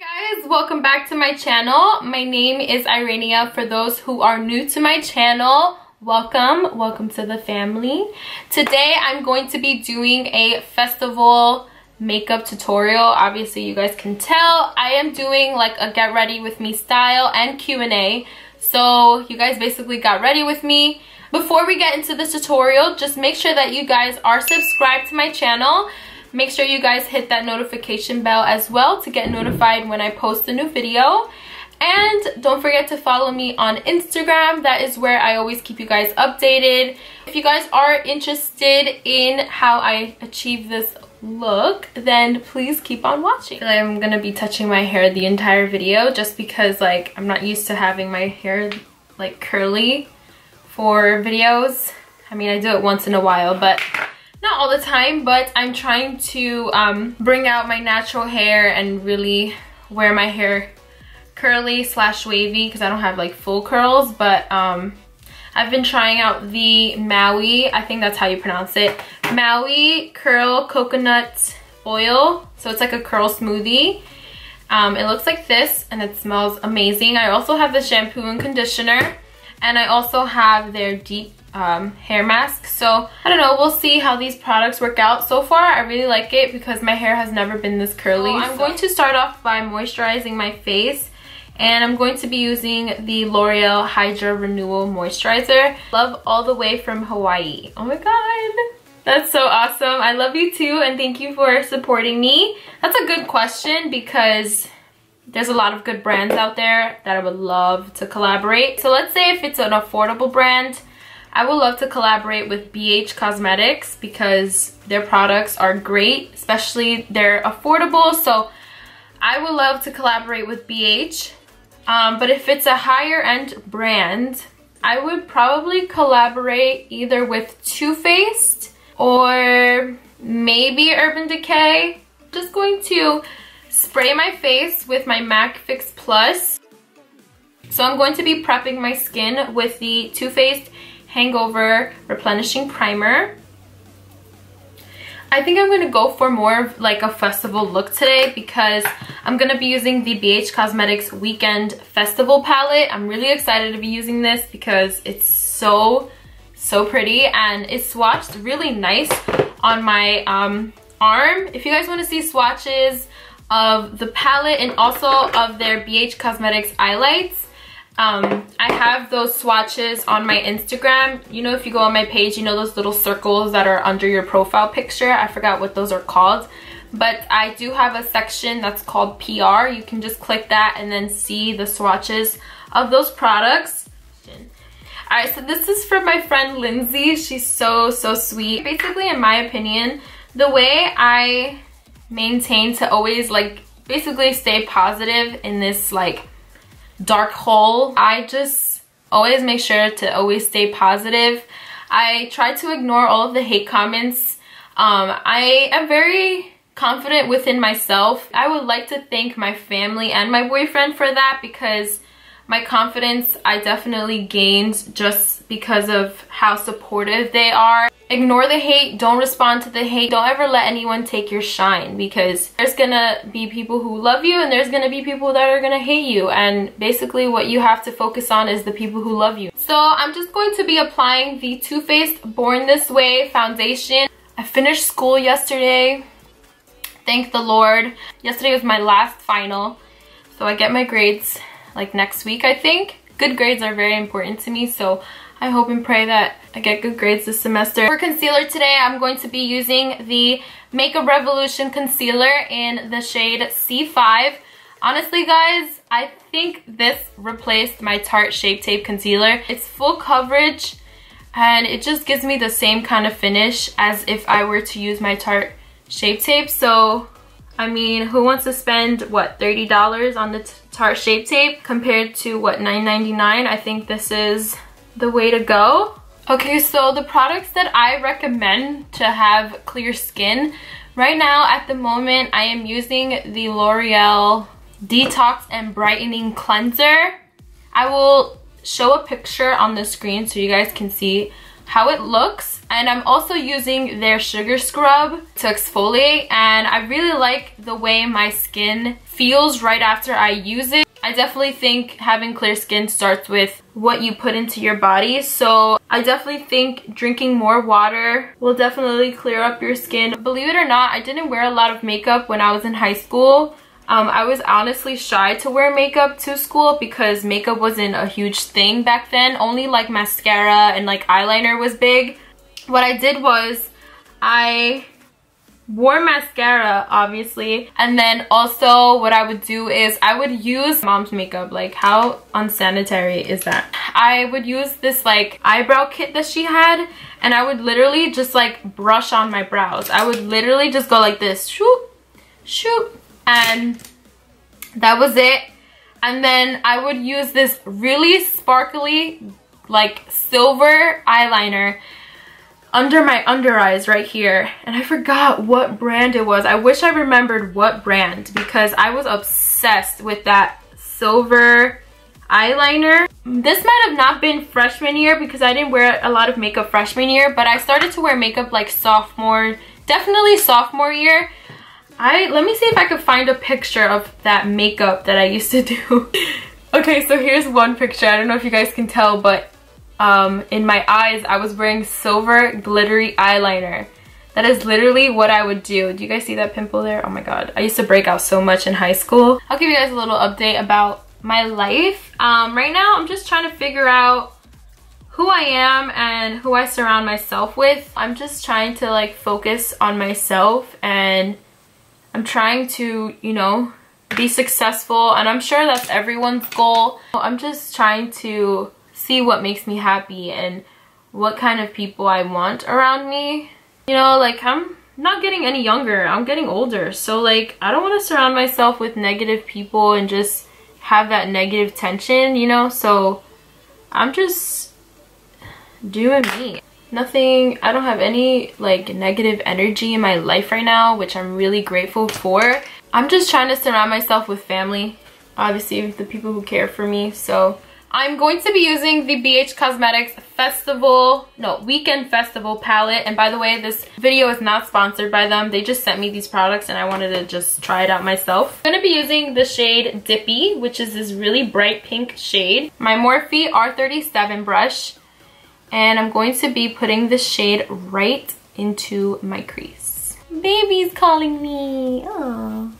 Guys, welcome back to my channel. My name is Irania. For those who are new to my channel, welcome to the family. Today I'm going to be doing a festival makeup tutorial. Obviously you guys can tell I am doing like a get ready with me style and Q&A, so you guys basically got ready with me. Before we get into this tutorial, just make sure that you guys are subscribed to my channel. Make sure you guys hit that notification bell as well to get notified when I post a new video. And don't forget to follow me on Instagram. That is where I always keep you guys updated. If you guys are interested in how I achieve this look, then please keep on watching. I'm gonna be touching my hair the entire video just because like I'm not used to having my hair like curly for videos. I mean, I do it once in a while, but not all the time. But I'm trying to bring out my natural hair and really wear my hair curly slash wavy because I don't have like full curls. But I've been trying out the Maui, I think that's how you pronounce it, Maui Curl Coconut Oil. So it's like a curl smoothie. It looks like this and it smells amazing. I also have the shampoo and conditioner, and I also have their deep hair mask. So I don't know, we'll see how these products work out. So far I really like it because my hair has never been this curly. So I'm going to start off by moisturizing my face, and I'm going to be using the L'Oreal Hydra Renewal Moisturizer. Love all the way from Hawaii. Oh my god, that's so awesome. I love you too, and thank you for supporting me. That's a good question because there's a lot of good brands out there that I would love to collaborate. So let's say if it's an affordable brand, I would love to collaborate with Biege Cosmetics because their products are great, especially they're affordable. So I would love to collaborate with Biege. But if it's a higher end brand, I would probably collaborate either with Toofaced or maybe Urban Decay. I'm just going to spray my face with my MAC Fix Plus. So I'm going to be prepping my skin with the Toofaced Hangover Replenishing Primer. I think I'm going to go for more of like a festival look today because I'm going to be using the Biege Cosmetics Weekend Festival palette. I'm really excited to be using this because it's so pretty, and it swatched really nice on my arm. If you guys want to see swatches of the palette and also of their Biege Cosmetics Eyelights, I have those swatches on my Instagram. You know, if you go on my page, you know those little circles that are under your profile picture. I forgot what those are called, but I do have a section that's called PR. You can just click that and then see the swatches of those products. Alright, so this is from my friend Lindsay. She's so sweet. Basically, in my opinion, the way I maintain to always like basically stay positive in this like dark hole, I just always make sure to always stay positive. I try to ignore all of the hate comments. I am very confident within myself. I would like to thank my family and my boyfriend for that because my confidence I definitely gained just because of how supportive they are. Ignore the hate, don't respond to the hate. Don't ever let anyone take your shine because there's gonna be people who love you and there's gonna be people that are gonna hate you, and basically what you have to focus on is the people who love you. So I'm just going to be applying the Too Faced Born This Way foundation. I finished school yesterday, thank the Lord. Yesterday was my last final, so I get my grades like next week, I think. Good grades are very important to me, so I hope and pray that I get good grades this semester. For concealer today, I'm going to be using the Makeup Revolution concealer in the shade C5. Honestly, guys, I think this replaced my Tarte Shape Tape concealer. It's full coverage, and it just gives me the same kind of finish as if I were to use my Tarte Shape Tape. So, I mean, who wants to spend, what, $30 on the Tarte Shape Tape compared to, what, $9.99? I think this is the way to go. Okay, so the products that I recommend to have clear skin right now at the moment, I am using the L'Oreal Detox and Brightening Cleanser. I will show a picture on the screen so you guys can see how it looks. And I'm also using their sugar scrub to exfoliate, and I really like the way my skin feels right after I use it. I definitely think having clear skin starts with what you put into your body, so I definitely think drinking more water will definitely clear up your skin. Believe it or not, I didn't wear a lot of makeup when I was in high school. I was honestly shy to wear makeup to school because makeup wasn't a huge thing back then. Only like mascara and like eyeliner was big. What I did was I wore mascara, obviously, and then also what I would do is I would use mom's makeup. Like, how unsanitary is that? I would use this like eyebrow kit that she had, and I would literally just like brush on my brows. I would literally just go like this, shoop, shoop, and that was it. And then I would use this really sparkly like silver eyeliner under my under eyes right here, and I forgot what brand it was. I wish I remembered what brand because I was obsessed with that silver eyeliner. This might have not been freshman year because I didn't wear a lot of makeup freshman year, but I started to wear makeup like sophomore, definitely sophomore year. Let me see if I could find a picture of that makeup that I used to do. Okay, so here's one picture. I don't know if you guys can tell, but in my eyes I was wearing silver glittery eyeliner. That is literally what I would do. Do you guys see that pimple there? Oh my god, I used to break out so much in high school. I'll give you guys a little update about my life. Right now I'm just trying to figure out who I am and who I surround myself with. I'm just trying to like focus on myself, and I'm trying to, you know, be successful, and I'm sure that's everyone's goal. I'm just trying to see what makes me happy and what kind of people I want around me. You know, like, I'm not getting any younger, I'm getting older, so like I don't want to surround myself with negative people and just have that negative tension, you know. So I'm just doing me. Nothing, I don't have any like negative energy in my life right now, which I'm really grateful for. I'm just trying to surround myself with family, obviously the people who care for me. So I'm going to be using the Biege Cosmetics Weekend Festival palette. And by the way, this video is not sponsored by them. They just sent me these products and I wanted to just try it out myself. I'm going to be using the shade Dippy, which is this really bright pink shade. My Morphe R37 brush. And I'm going to be putting this shade right into my crease. Baby's calling me. Aww.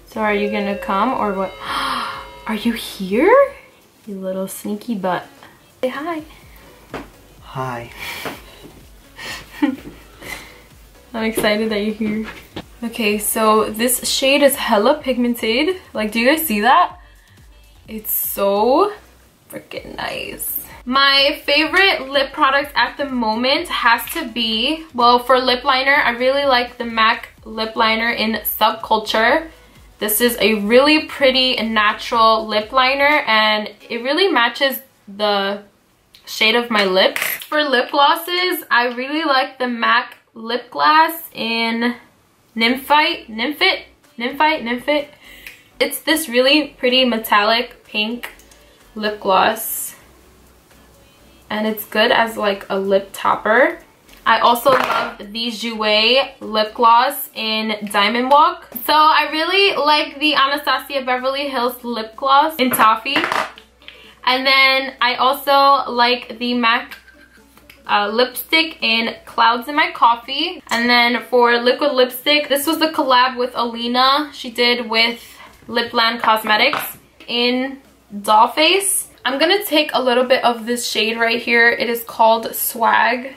So are you gonna come or what? Are you here? You little sneaky butt. Say hi. Hi. I'm excited that you're here. Okay, so this shade is hella pigmented. Like, do you guys see that? It's so freaking nice. My favorite lip product at the moment has to be, well, for lip liner, I really like the MAC lip liner in Subculture. This is a really pretty and natural lip liner, and it really matches the shade of my lips. For lip glosses, I really like the MAC lip glass in Nymphet. It's this really pretty metallic pink lip gloss, and it's good as like a lip topper. I also love the Jouer lip gloss in Diamond Walk. So I really like the Anastasia Beverly Hills lip gloss in Toffee. And then I also like the MAC lipstick in Clouds in My Coffee. And then for liquid lipstick, this was the collab with Alina. She did with Lipland Cosmetics in Dollface. I'm gonna take a little bit of this shade right here. It is called Swag.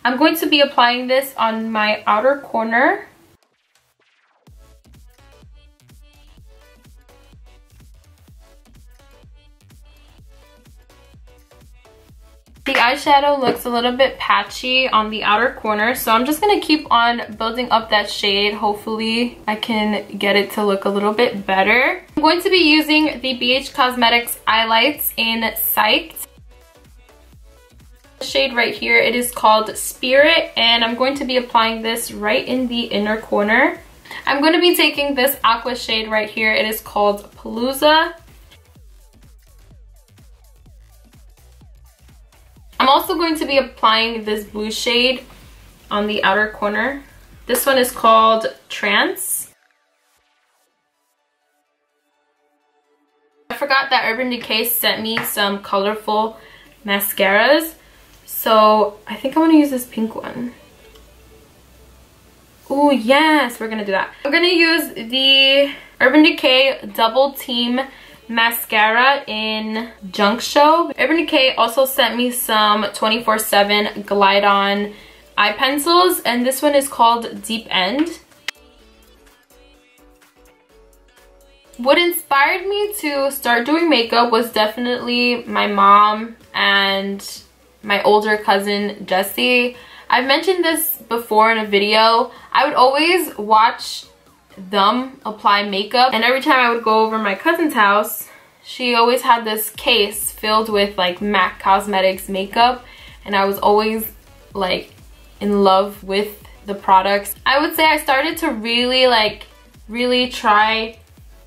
I'm going to be applying this on my outer corner. The eyeshadow looks a little bit patchy on the outer corner, so I'm just going to keep on building up that shade. Hopefully I can get it to look a little bit better. I'm going to be using the Biege Cosmetics Eyelights in Psych. Shade right here, it is called Spirit, and I'm going to be applying this right in the inner corner. I'm going to be taking this aqua shade right here. It is called Palooza. I'm also going to be applying this blue shade on the outer corner. This one is called Trance. I forgot that Urban Decay sent me some colorful mascaras, so I think I'm going to use this pink one. Oh yes, we're going to do that. I'm going to use the Urban Decay Double Team mascara in Junk Show. Urban Decay also sent me some 24/7 Glide On eye pencils, and this one is called Deep End. What inspired me to start doing makeup was definitely my mom and my older cousin Desi. I've mentioned this before in a video. I would always watch them apply makeup, and every time I would go over my cousin's house, she always had this case filled with like MAC Cosmetics makeup, and I was always like in love with the products. I would say I started to really try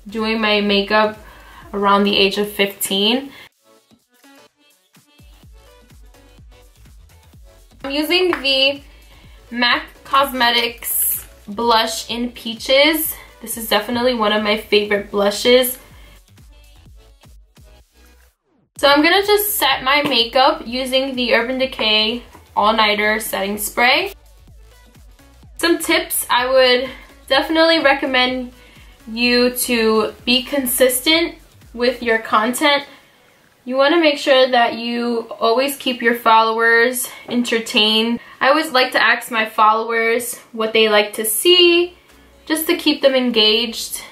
doing my makeup around the age of 15. I'm using the MAC Cosmetics blush in Peaches. This is definitely one of my favorite blushes. So I'm gonna just set my makeup using the Urban Decay All Nighter Setting Spray. Some tips: I would definitely recommend you to be consistent with your content. You want to make sure that you always keep your followers entertained. I always like to ask my followers what they like to see, just to keep them engaged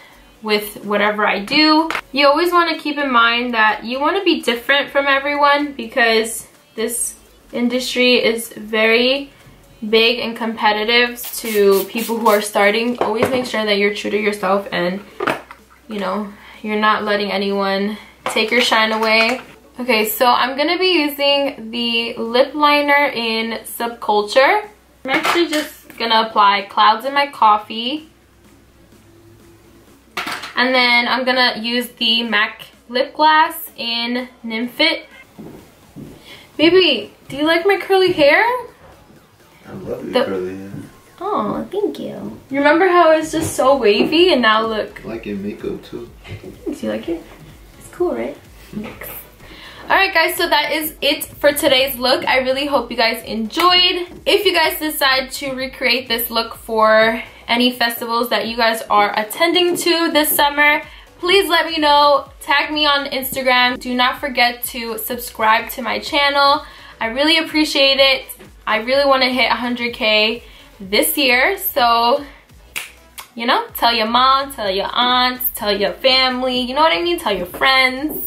with whatever I do. You always want to keep in mind that you want to be different from everyone, because this industry is very big and competitive to people who are starting. Always make sure that you're true to yourself, and you know, you're not letting anyone take your shine away. Okay, so I'm gonna be using the lip liner in Subculture. I'm actually just gonna apply Clouds in My Coffee, and then I'm gonna use the MAC lip gloss in Nymphet. Baby, do you like my curly hair? I love your curly hair. Oh, thank you. You remember how it's just so wavy, and now look. I like your makeup too. Do you like it? It's cool, right? Thanks. Alright guys, so that is it for today's look. I really hope you guys enjoyed. If you guys decide to recreate this look for any festivals that you guys are attending to this summer, please let me know. Tag me on Instagram. Do not forget to subscribe to my channel. I really appreciate it. I really want to hit 100K this year, so you know, tell your mom, tell your aunts, tell your family, you know what I mean, tell your friends.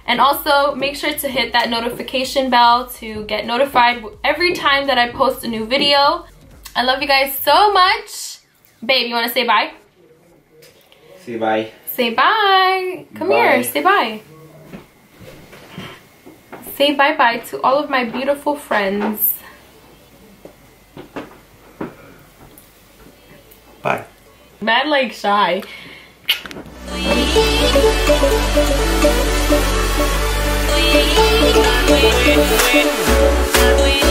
And also make sure to hit that notification bell to get notified every time that I post a new video. I love you guys so much. Babe, you want to say bye? Say bye. Say bye. Come here, say bye. Say bye-bye to all of my beautiful friends. Bye. Mad like shy. We